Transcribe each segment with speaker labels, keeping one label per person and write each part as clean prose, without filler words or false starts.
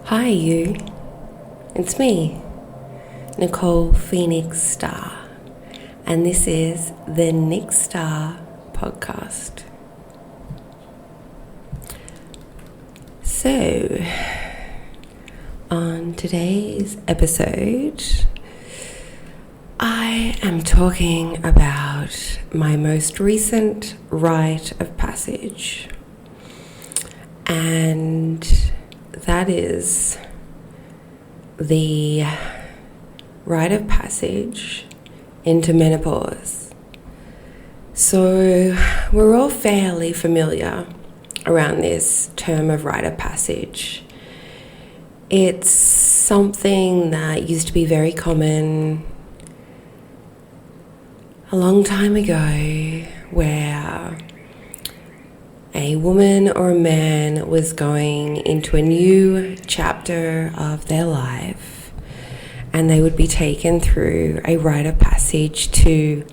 Speaker 1: Hi you, it's me, Nicole Phoenix Star, and this is the Nick Star podcast. So, on today's episode, I am talking about my most recent rite of passage, and that is the rite of passage into menopause. So we're all fairly familiar around this term of rite of passage. It's something that used to be very common a long time ago, where a woman or a man was going into a new chapter of their life, and they would be taken through a rite of passage to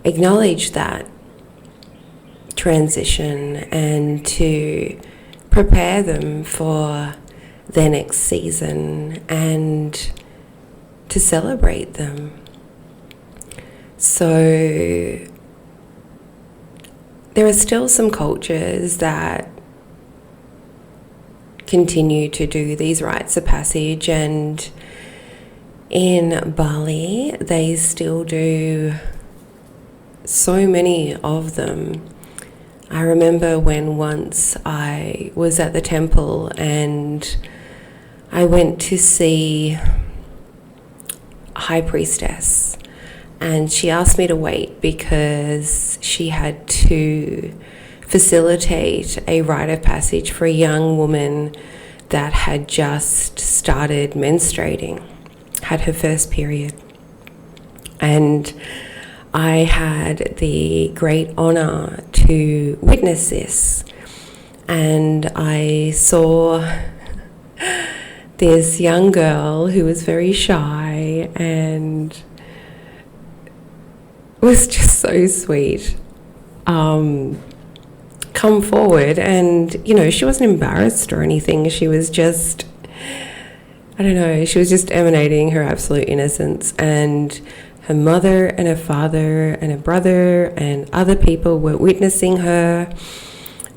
Speaker 1: acknowledge that transition and to prepare them for their next season and to celebrate them. So there are still some cultures that continue to do these rites of passage, and in Bali they still do so many of them. I remember when once I was at the temple and I went to see a high priestess, and she asked me to wait because she had to facilitate a rite of passage for a young woman that had just started menstruating, had her first period. And I had the great honor to witness this. And I saw this young girl who was very shy and was just so sweet, come forward, and she wasn't embarrassed or anything. She was just, she was just emanating her absolute innocence, and her mother and her father and her brother and other people were witnessing her,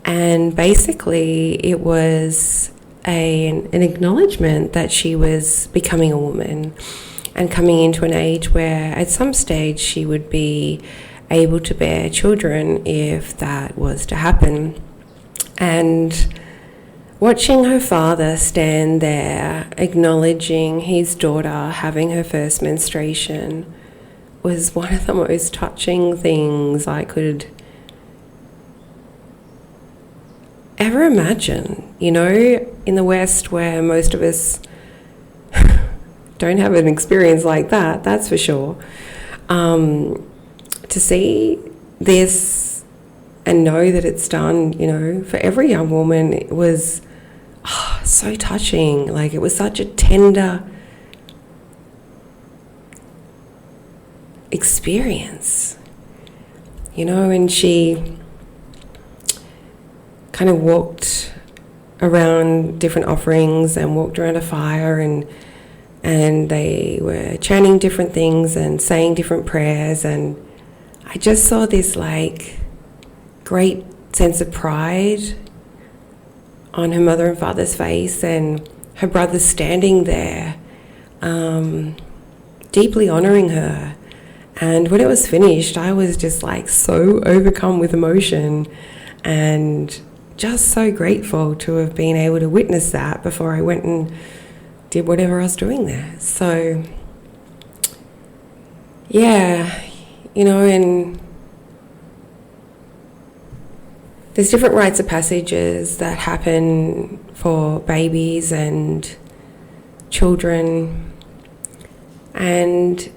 Speaker 1: and basically it was an acknowledgement that she was becoming a woman and coming into an age where at some stage she would be able to bear children if that was to happen. And watching her father stand there acknowledging his daughter having her first menstruation was one of the most touching things I could ever imagine. In the West, where most of us don't have an experience like that, that's for sure. To see this and know that it's done, for every young woman, it was so touching. Like, it was such a tender experience, and she kind of walked around different offerings and walked around a fire, and they were chanting different things and saying different prayers, and I just saw this great sense of pride on her mother and father's face, and her brother standing there deeply honouring her. And when it was finished, I was just so overcome with emotion and just so grateful to have been able to witness that before I went and did whatever I was doing there. So, yeah, and there's different rites of passages that happen for babies and children. And,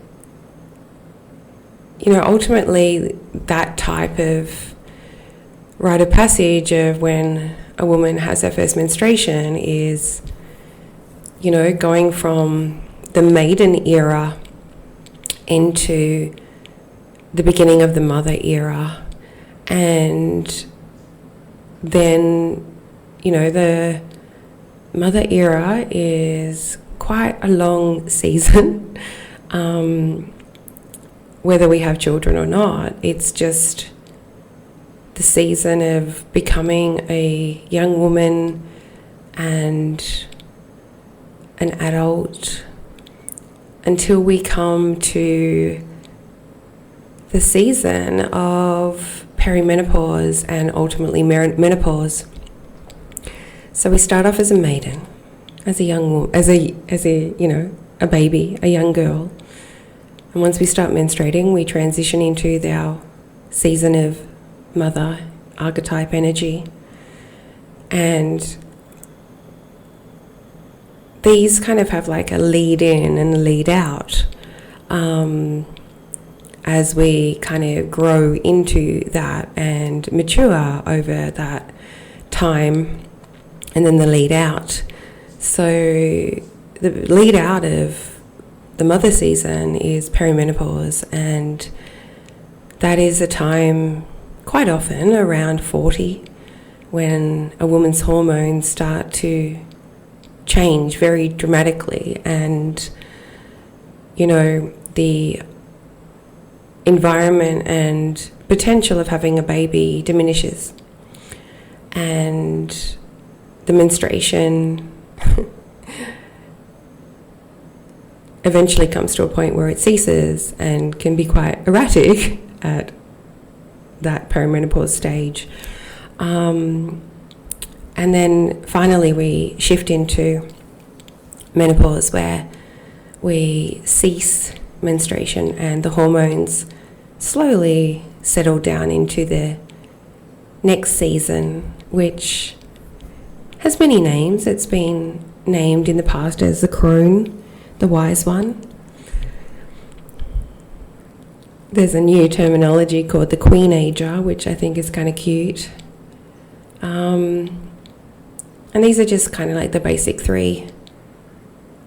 Speaker 1: ultimately that type of rite of passage of when a woman has her first menstruation is going from the maiden era into the beginning of the mother era, and then, the mother era is quite a long season. Whether we have children or not, it's just the season of becoming a young woman and an adult until we come to the season of perimenopause and ultimately menopause. So we start off as a maiden, as a young woman, as a baby, a young girl. And once we start menstruating, we transition into our season of mother archetype energy. And these kind of have like a lead in and a lead out as we kind of grow into that and mature over that time, and then the lead out. So the lead out of the mother season is perimenopause, and that is a time quite often around 40 when a woman's hormones start to change very dramatically, and the environment and potential of having a baby diminishes, and the menstruation eventually comes to a point where it ceases and can be quite erratic at that perimenopause stage. And then finally we shift into menopause, where we cease menstruation and the hormones slowly settle down into the next season, which has many names. It's been named in the past as the crone, the wise one. There's a new terminology called the queen ager, which I think is kind of cute. And these are just kind of like the basic 3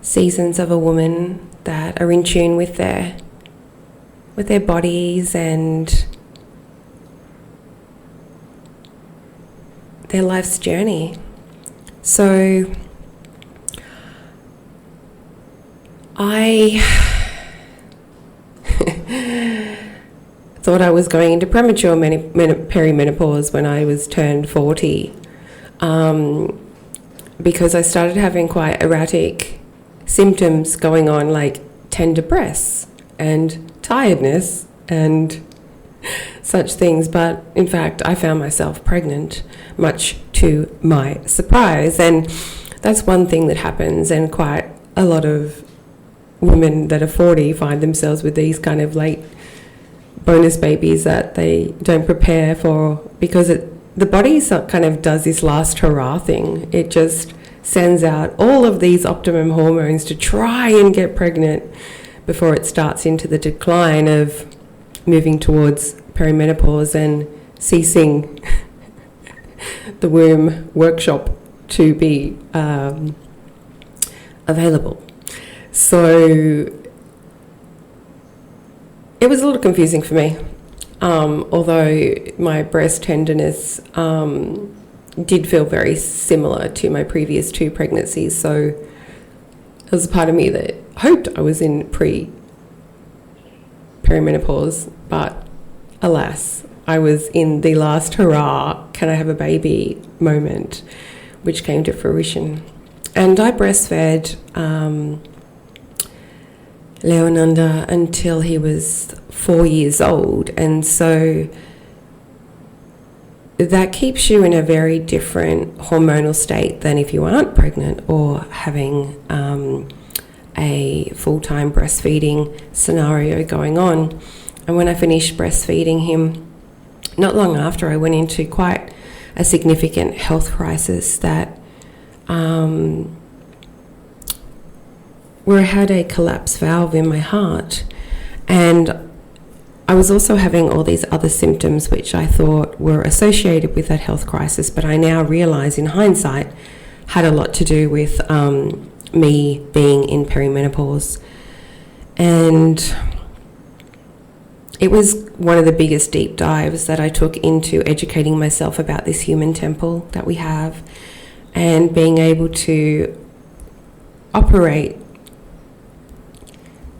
Speaker 1: seasons of a woman that are in tune with their bodies and their life's journey. So I thought I was going into premature perimenopause when I was turned 40, because I started having quite erratic symptoms going on, like tender breasts and tiredness and such things. But in fact, I found myself pregnant, much to my surprise. And that's one thing that happens, and quite a lot of women that are 40 find themselves with these kind of late bonus babies that they don't prepare for, because the body kind of does this last hurrah thing. It just sends out all of these optimum hormones to try and get pregnant before it starts into the decline of moving towards perimenopause and ceasing the womb workshop to be available. So it was a little confusing for me, although my breast tenderness did feel very similar to my previous 2 pregnancies. So there was a part of me that hoped I was in perimenopause, but alas, I was in the last hurrah, can I have a baby moment, which came to fruition. And I breastfed Leonanda until he was 4 years old, and so that keeps you in a very different hormonal state than if you aren't pregnant or having a full-time breastfeeding scenario going on. And when I finished breastfeeding him, not long after, I went into quite a significant health crisis that where I had a collapsed valve in my heart, and I was also having all these other symptoms which I thought were associated with that health crisis, but I now realise in hindsight had a lot to do with me being in perimenopause. And it was one of the biggest deep dives that I took into educating myself about this human temple that we have, and being able to operate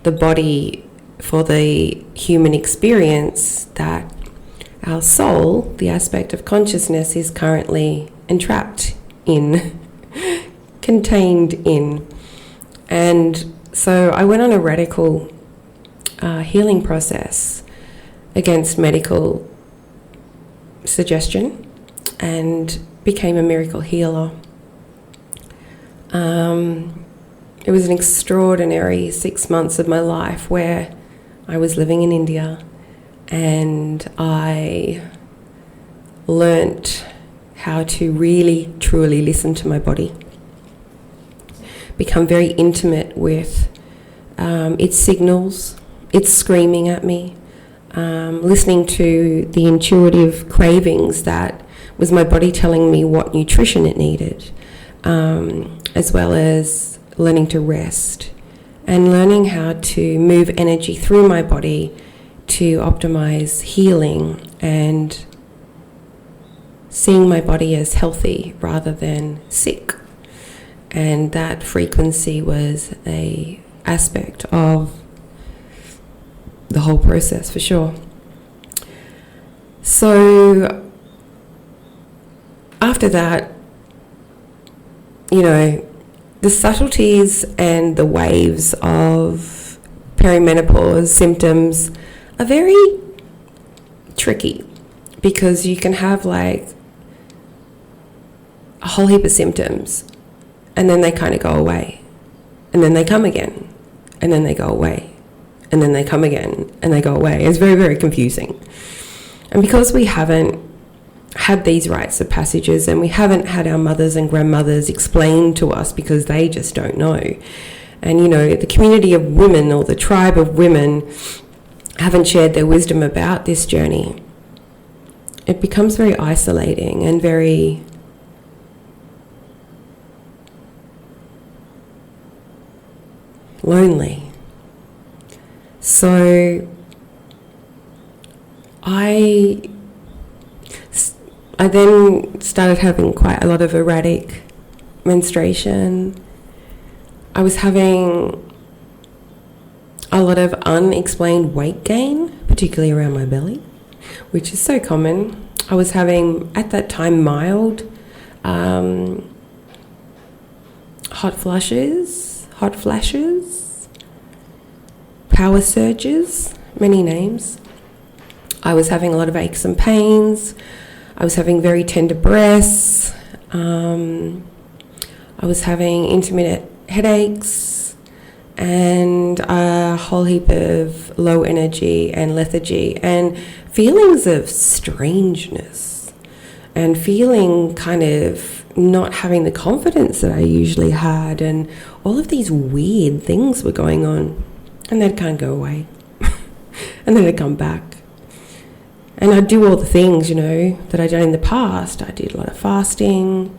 Speaker 1: the body for the human experience that our soul, the aspect of consciousness, is currently entrapped in, contained in. And so I went on a radical healing process against medical suggestion and became a miracle healer. It was an extraordinary 6 months of my life where I was living in India, and I learnt how to really, truly listen to my body, become very intimate with its signals, its screaming at me, listening to the intuitive cravings that was my body telling me what nutrition it needed, as well as learning to rest and learning how to move energy through my body to optimize healing and seeing my body as healthy rather than sick. And that frequency was a aspect of the whole process for sure. So after that, the subtleties and the waves of perimenopause symptoms are very tricky, because you can have like a whole heap of symptoms and then they kind of go away, and then they come again, and then they go away, and then they come again and they go away. It's very, very confusing. And because we haven't had these rites of passages, and we haven't had our mothers and grandmothers explain to us because they just don't know, and the community of women or the tribe of women haven't shared their wisdom about this journey, it becomes very isolating and very lonely. So I then started having quite a lot of erratic menstruation. I was having a lot of unexplained weight gain, particularly around my belly, which is so common. I was having, at that time, mild hot flashes, power surges, many names. I was having a lot of aches and pains. I was having very tender breasts. I was having intermittent headaches and a whole heap of low energy and lethargy and feelings of strangeness and feeling kind of not having the confidence that I usually had, and all of these weird things were going on, and they'd kind of go away and then they'd come back. And I'd do all the things, that I'd done in the past. I did a lot of fasting,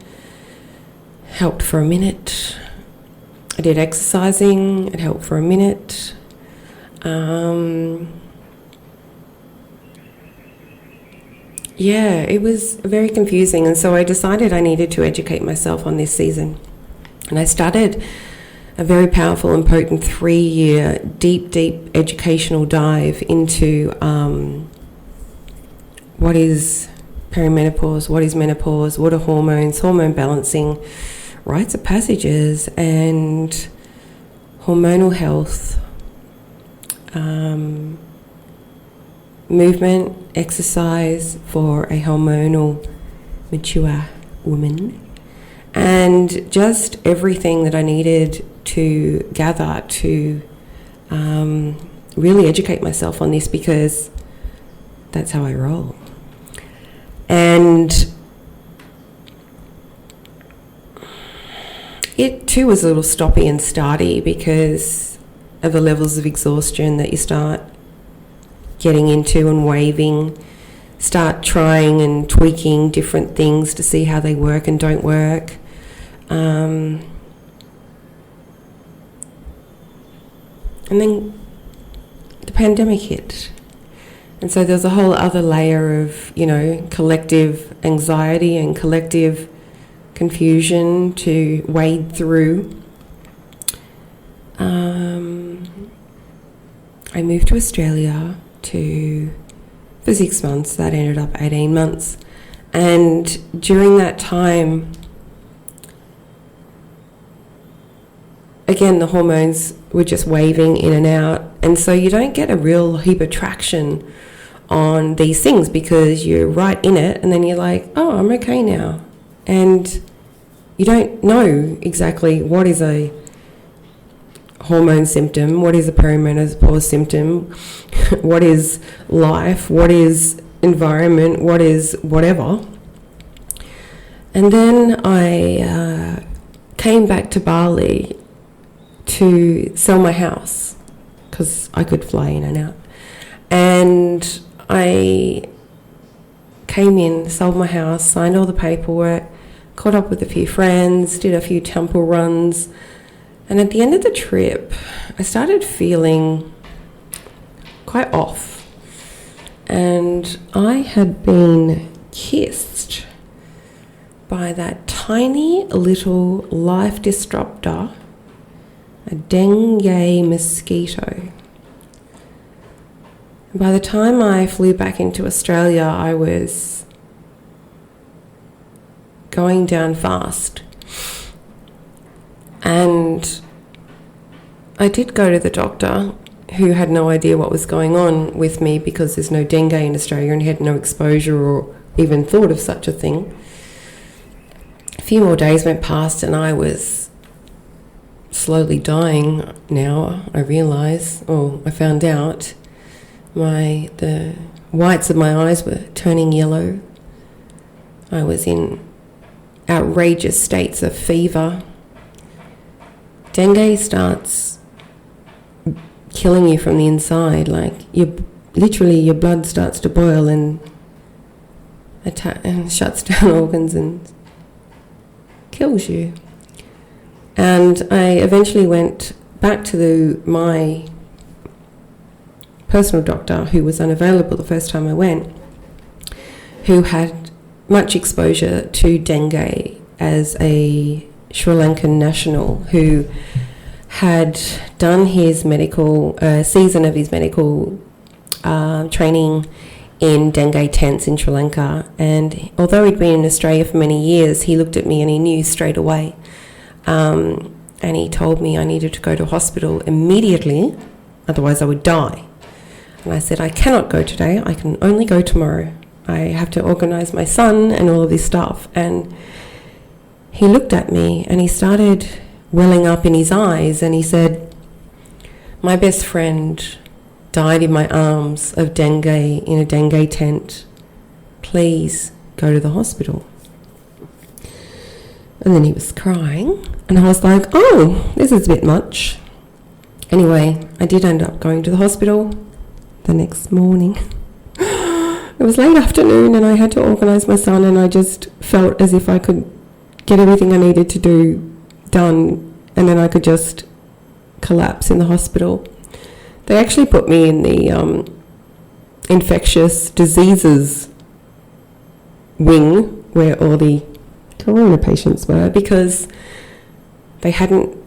Speaker 1: helped for a minute. I did exercising, it helped for a minute. It was very confusing. And so I decided I needed to educate myself on this season. And I started a very powerful and potent 3-year deep educational dive into what is perimenopause, what is menopause, what are hormones, hormone balancing, rites of passages, and hormonal health, movement, exercise for a hormonal mature woman, and just everything that I needed to gather to really educate myself on this, because that's how I roll. And it too was a little stoppy and starty because of the levels of exhaustion that you start getting into and waving, start trying and tweaking different things to see how they work and don't work. And then the pandemic hit. And so there's a whole other layer of, collective anxiety and collective confusion to wade through. I moved to Australia for 6 months. That ended up 18 months. And during that time, again, the hormones were just waving in and out. And so you don't get a real heap of traction on these things because you're right in it, and then you're like, oh, I'm okay now. And you don't know exactly what is a hormone symptom, what is a perimenopause symptom, what is life, what is environment, what is whatever. And then I came back to Bali to sell my house because I could fly in and out. And I came in, sold my house, signed all the paperwork, caught up with a few friends, did a few temple runs. And at the end of the trip, I started feeling quite off. And I had been kissed by that tiny little life disruptor, a dengue mosquito. By the time I flew back into Australia, I was going down fast. And I did go to the doctor, who had no idea what was going on with me because there's no dengue in Australia, and he had no exposure or even thought of such a thing. A few more days went past and I was slowly dying now, I realise, or I found out. The whites of my eyes were turning yellow. I was in outrageous states of fever. Dengue starts killing you from the inside, like literally your blood starts to boil and shuts down organs and kills you. And I eventually went back to my personal doctor, who was unavailable the first time I went, who had much exposure to dengue as a Sri Lankan national who had done his season of his medical training in dengue tents in Sri Lanka. And although he'd been in Australia for many years, he looked at me and he knew straight away. And he told me I needed to go to hospital immediately, otherwise I would die. And I said, I cannot go today, I can only go tomorrow. I have to organise my son and all of this stuff. And he looked at me and he started welling up in his eyes and he said, my best friend died in my arms of dengue in a dengue tent. Please go to the hospital. And then he was crying and I was like, oh, this is a bit much. Anyway, I did end up going to the hospital the next morning. It was late afternoon and I had to organise my son, and I just felt as if I could get everything I needed to do done and then I could just collapse in the hospital. They actually put me in the infectious diseases wing where all the corona patients were, because they hadn't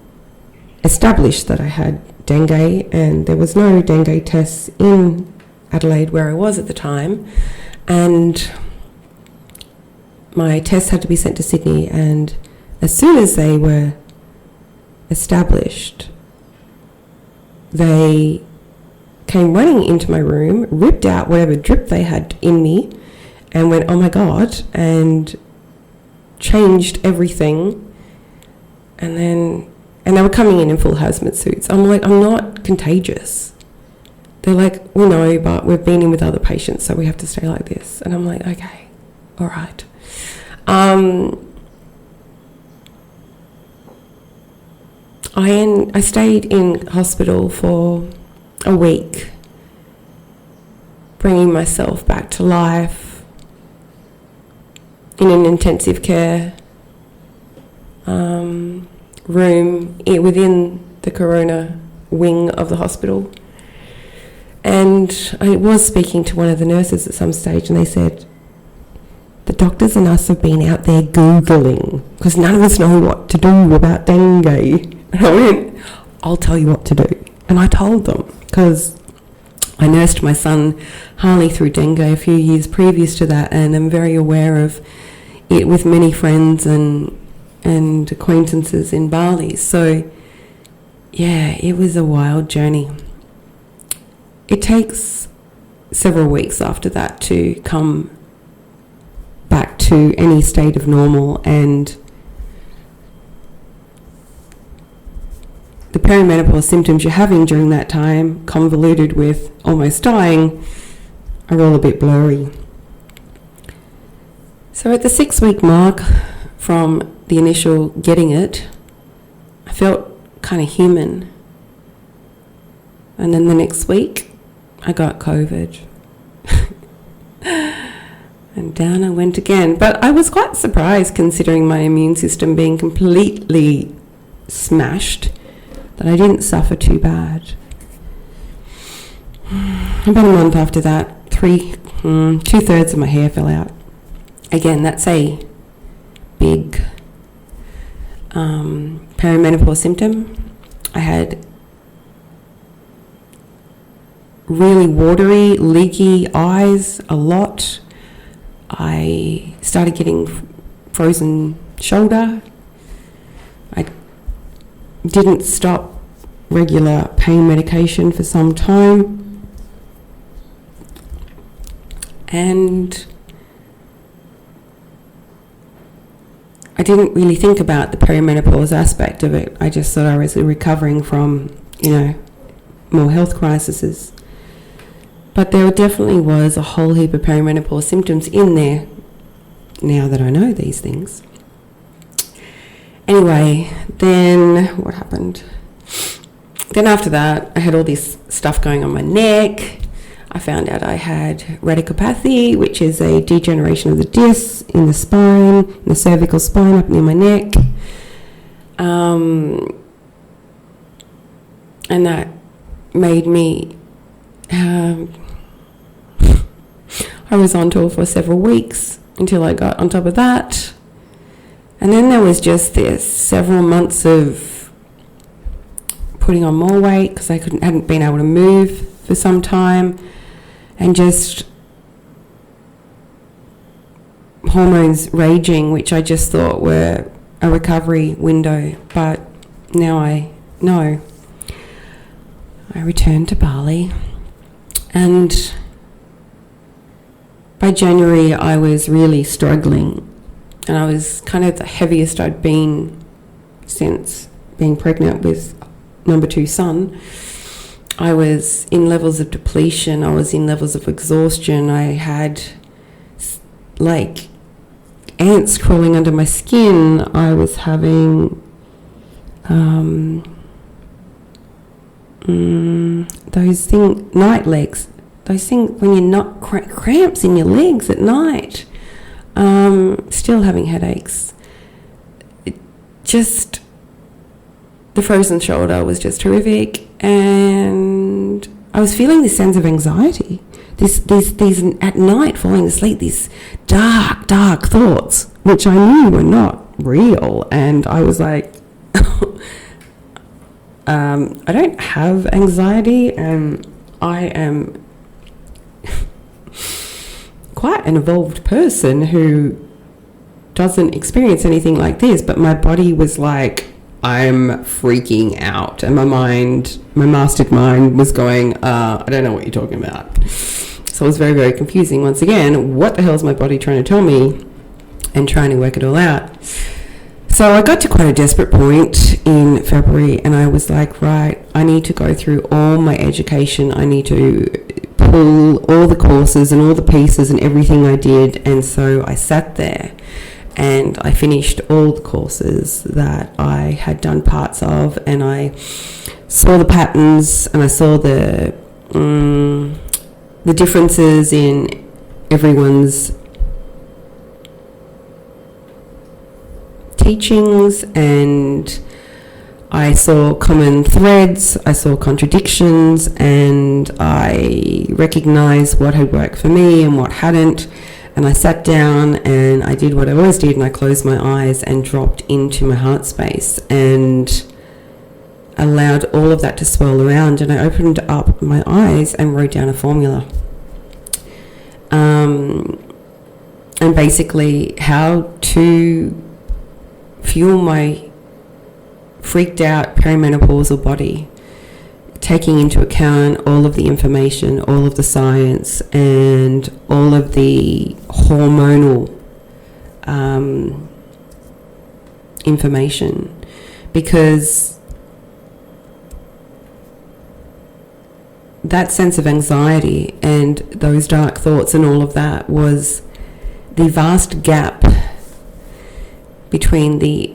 Speaker 1: established that I had dengue, and there was no dengue tests in Adelaide where I was at the time, and my tests had to be sent to Sydney. And as soon as they were established, they came running into my room, ripped out whatever drip they had in me and went, oh my God, and changed everything. And they were coming in full hazmat suits. I'm like, I'm not contagious. They're like, well, no, but we've been in with other patients, so we have to stay like this. And I'm like, okay, all right. I stayed in hospital for a week, bringing myself back to life in an intensive care room within the corona wing of the hospital. And I was speaking to one of the nurses at some stage, and they said, the doctors and us have been out there Googling because none of us know what to do about dengue. And I went, I'll tell you what to do. And I told them because I nursed my son Harley through dengue a few years previous to that, and I'm very aware of it with many friends and acquaintances in Bali. So yeah, it was a wild journey. It takes several weeks after that to come back to any state of normal, and the perimenopause symptoms you're having during that time, convoluted with almost dying, are all a bit blurry. So at the 6-week mark from the initial getting it, I felt kind of human. And then the next week, I got COVID. And down I went again. But I was quite surprised, considering my immune system being completely smashed, that I didn't suffer too bad. About a month after that, 2/3 of my hair fell out. Again, that's a big perimenopause symptom. I had really watery, leaky eyes a lot. I started getting frozen shoulder. I didn't stop regular pain medication for some time. And I didn't really think about the perimenopause aspect of it. I just thought I was recovering from, more health crises. But there definitely was a whole heap of perimenopause symptoms in there, now that I know these things. Anyway, then what happened? Then after that, I had all this stuff going on my neck. I found out I had radicopathy, which is a degeneration of the discs in the spine, in the cervical spine up near my neck. And that made me... I was on tour for several weeks until I got on top of that. And then there was just this several months of putting on more weight because I hadn't been able to move for some time, and just hormones raging, which I just thought were a recovery window. But now I know. I returned to Bali, and by January I was really struggling, and I was kind of the heaviest I'd been since being pregnant with number 2 son. I was in levels of depletion, I was in levels of exhaustion, I had like ants crawling under my skin, I was having those night legs, those things when you're not cramps in your legs at night, still having headaches. The frozen shoulder was just horrific, and I was feeling this sense of anxiety. These at night falling asleep, these dark thoughts, which I knew were not real, and I was like, I don't have anxiety, and I am quite an evolved person who doesn't experience anything like this, but my body was like, I'm freaking out, and my mastered mind was going, I don't know what you're talking about. So it was very, very confusing. Once again, what the hell is my body trying to tell me, and trying to work it all out. So I got to quite a desperate point in February, and I was like, right, I need to go through all my education. I need to pull all the courses and all the pieces and everything I did. And so I sat there and I finished all the courses that I had done parts of, and I saw the patterns, and I saw the differences in everyone's teachings, and I saw common threads, I saw contradictions, and I recognized what had worked for me and what hadn't. And I sat down and I did what I always did, and I closed my eyes and dropped into my heart space and allowed all of that to swirl around. And I opened up my eyes and wrote down a formula. And basically how to fuel my freaked out perimenopausal body, taking into account all of the information, all of the science, and all of the hormonal information. Because that sense of anxiety and those dark thoughts and all of that was the vast gap between the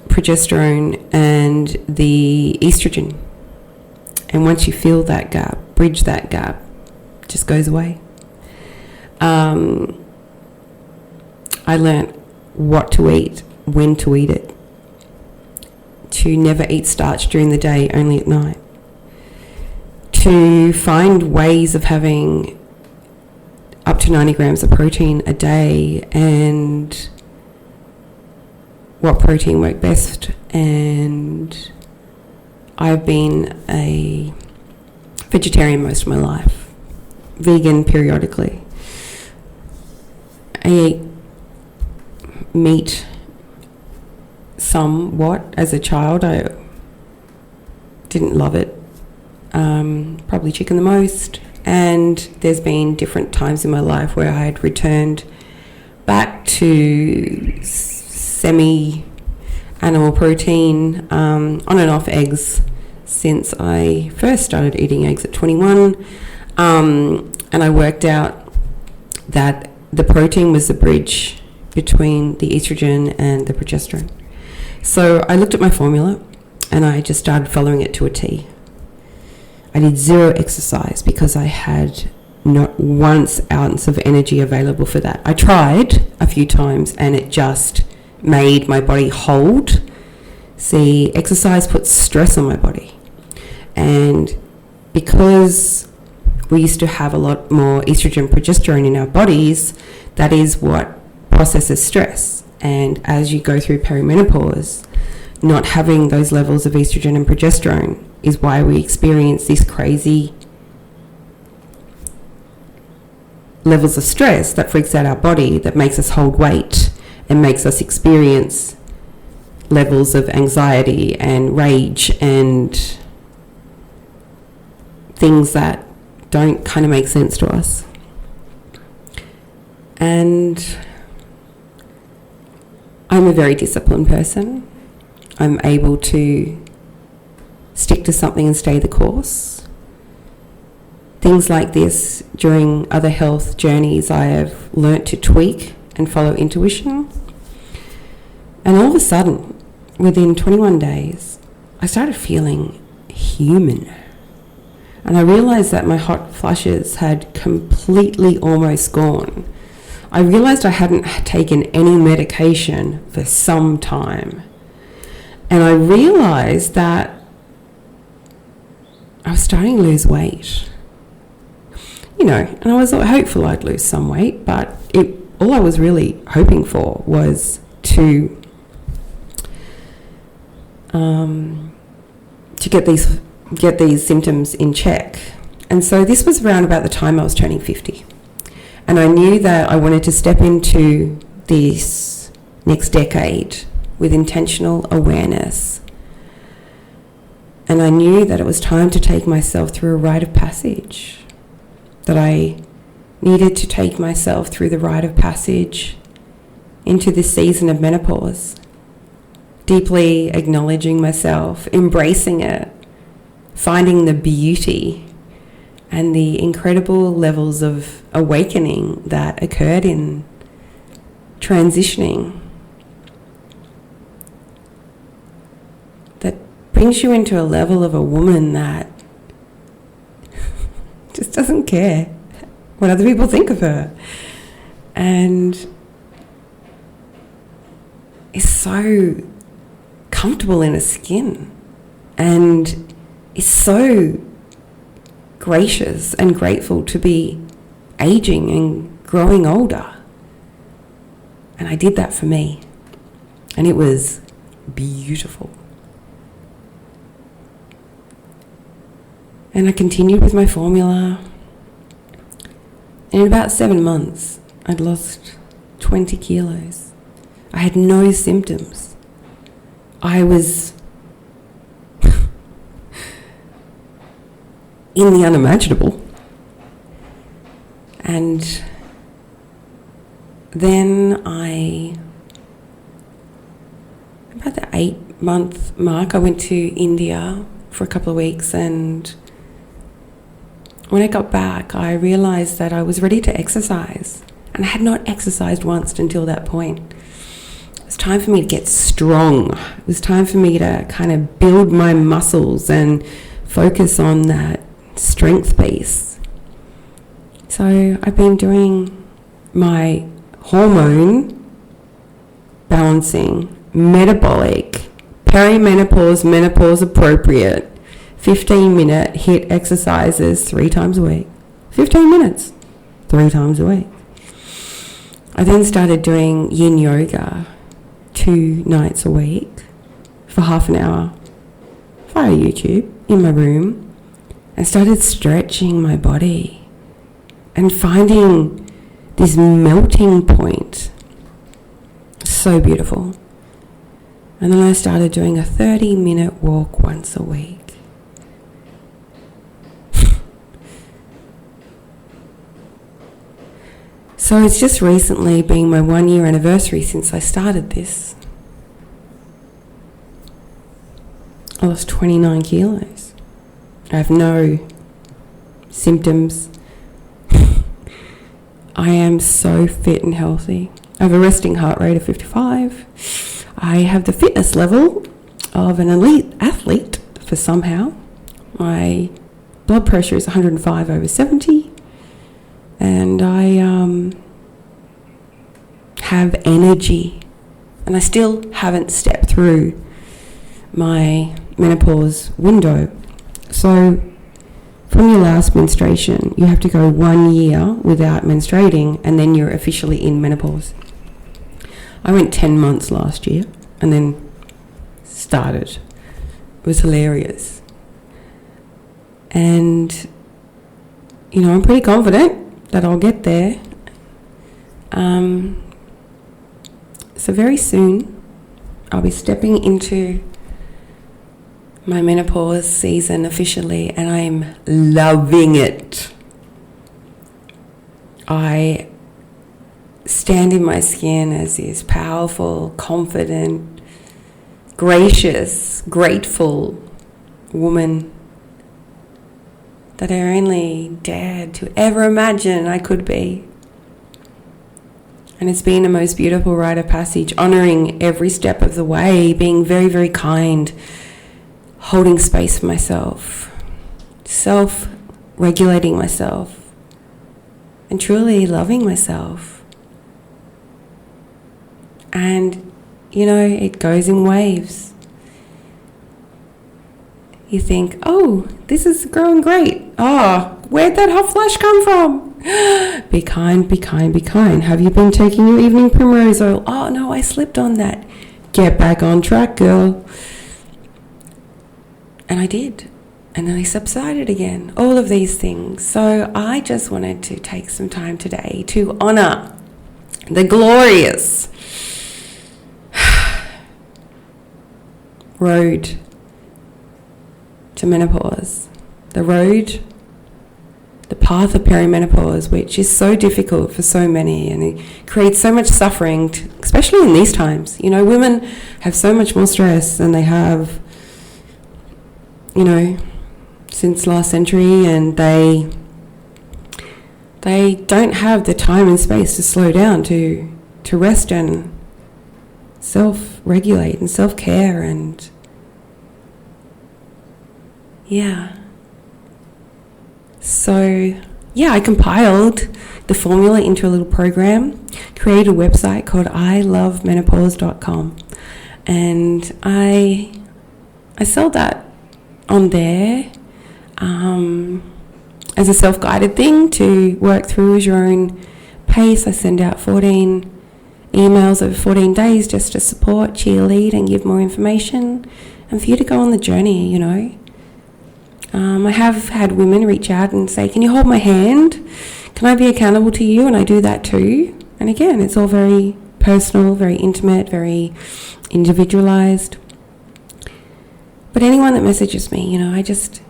Speaker 1: progesterone and the estrogen. And once you feel that gap, bridge that gap, it just goes away. I learnt what to eat, when to eat it, to never eat starch during the day, only at night, to find ways of having up to 90 grams of protein a day and what protein worked best. And I've been a vegetarian most of my life, vegan periodically. I ate meat somewhat as a child. I didn't love it. Probably chicken the most. And there's been different times in my life where I had returned back to semi-animal protein, on and off eggs since I first started eating eggs at 21. And I worked out that the protein was the bridge between the estrogen and the progesterone. So I looked at my formula and I just started following it to a T. I did zero exercise because I had not 1 ounce of energy available for that. I tried a few times and it just made my body hold. See, exercise puts stress on my body. And because we used to have a lot more estrogen, progesterone in our bodies, that is what processes stress. And as you go through perimenopause, not having those levels of estrogen and progesterone is why we experience these crazy levels of stress that freaks out our body, that makes us hold weight and makes us experience levels of anxiety and rage and things that don't kind of make sense to us. And I'm a very disciplined person. I'm able to stick to something and stay the course. Things like this, during other health journeys, I have learnt to tweak and follow intuition. And all of a sudden, within 21 days, I started feeling human. And I realised that my hot flushes had completely almost gone. I realised I hadn't taken any medication for some time. And I realised that I was starting to lose weight. You know, and I was hopeful I'd lose some weight, but all I was really hoping for was to get these symptoms in check. And so this was around about the time I was turning 50. And I knew that I wanted to step into this next decade with intentional awareness. And I knew that it was time to take myself through a rite of passage, that I needed to take myself through the rite of passage into this season of menopause, deeply acknowledging myself, embracing it, finding the beauty and the incredible levels of awakening that occurred in transitioning, that brings you into a level of a woman that just doesn't care what other people think of her, and is so comfortable in her skin, and is so gracious and grateful to be aging and growing older. And I did that for me. And it was beautiful. And I continued with my formula. And in about 7 months, I'd lost 20 kilos. I had no symptoms. I was in the unimaginable. And then about the 8-month mark, I went to India for a couple of weeks, and when I got back, I realized that I was ready to exercise, and I had not exercised once until that point. It was time for me to get strong. It was time for me to kind of build my muscles and focus on that strength base. So I've been doing my hormone balancing, metabolic, perimenopause, menopause appropriate, 15-minute HIIT exercises 3 times a week. 15 minutes, 3 times a week. I then started doing yin yoga 2 nights a week for half an hour via YouTube in my room, and started stretching my body and finding this melting point. So beautiful. And then I started doing a 30-minute walk once a week. So it's just recently been my 1-year anniversary since I started this. I lost 29 kilos. I have no symptoms. I am so fit and healthy. I have a resting heart rate of 55. I have the fitness level of an elite athlete for somehow. My blood pressure is 105/70. And I have energy. And I still haven't stepped through my menopause window. So from your last menstruation, you have to go 1 year without menstruating, and then you're officially in menopause. I went 10 months last year and then started. It was hilarious. And, I'm pretty confident that I'll get there. So very soon, I'll be stepping into my menopause season officially, and I'm loving it. I stand in my skin as this powerful, confident, gracious, grateful woman that I only dared to ever imagine I could be. And it's been the most beautiful rite of passage, honouring every step of the way, being very, very kind, holding space for myself, self-regulating myself, and truly loving myself. And, it goes in waves. You think, oh, this is growing great. Oh, where'd that hot flush come from? Be kind, be kind, be kind. Have you been taking your evening primrose oil? Oh, no, I slipped on that. Get back on track, girl. And I did. And then I subsided again. All of these things. So I just wanted to take some time today to honour the glorious road to menopause. The path of perimenopause, which is so difficult for so many, and it creates so much suffering, especially in these times. Women have so much more stress than they have, since last century, and they don't have the time and space to slow down, to rest and self-regulate and self-care, and So, I compiled the formula into a little program, created a website called ilovemenopause.com, and I sell that on there. as a self-guided thing to work through as your own pace. I send out 14 emails over 14 days just to support, cheerlead, and give more information, and for you to go on the journey, you know. I have had women reach out and say, can you hold my hand? Can I be accountable to you? And I do that too. And again, it's all very personal, very intimate, very individualized. But anyone that messages me, you know, I just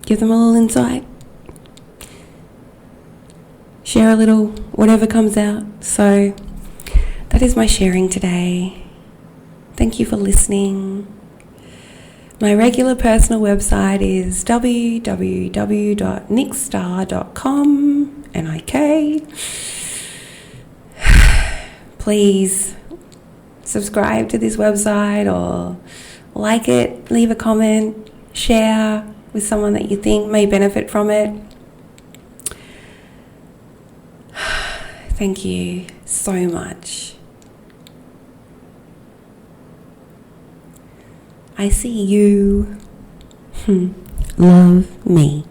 Speaker 1: give them a little insight. Share a little, whatever comes out. So that is my sharing today. Thank you for listening. My regular personal website is www.nickstar.com, N-I-K. Please subscribe to this website or like it, leave a comment, share with someone that you think may benefit from it. Thank you so much. I see you. Love me.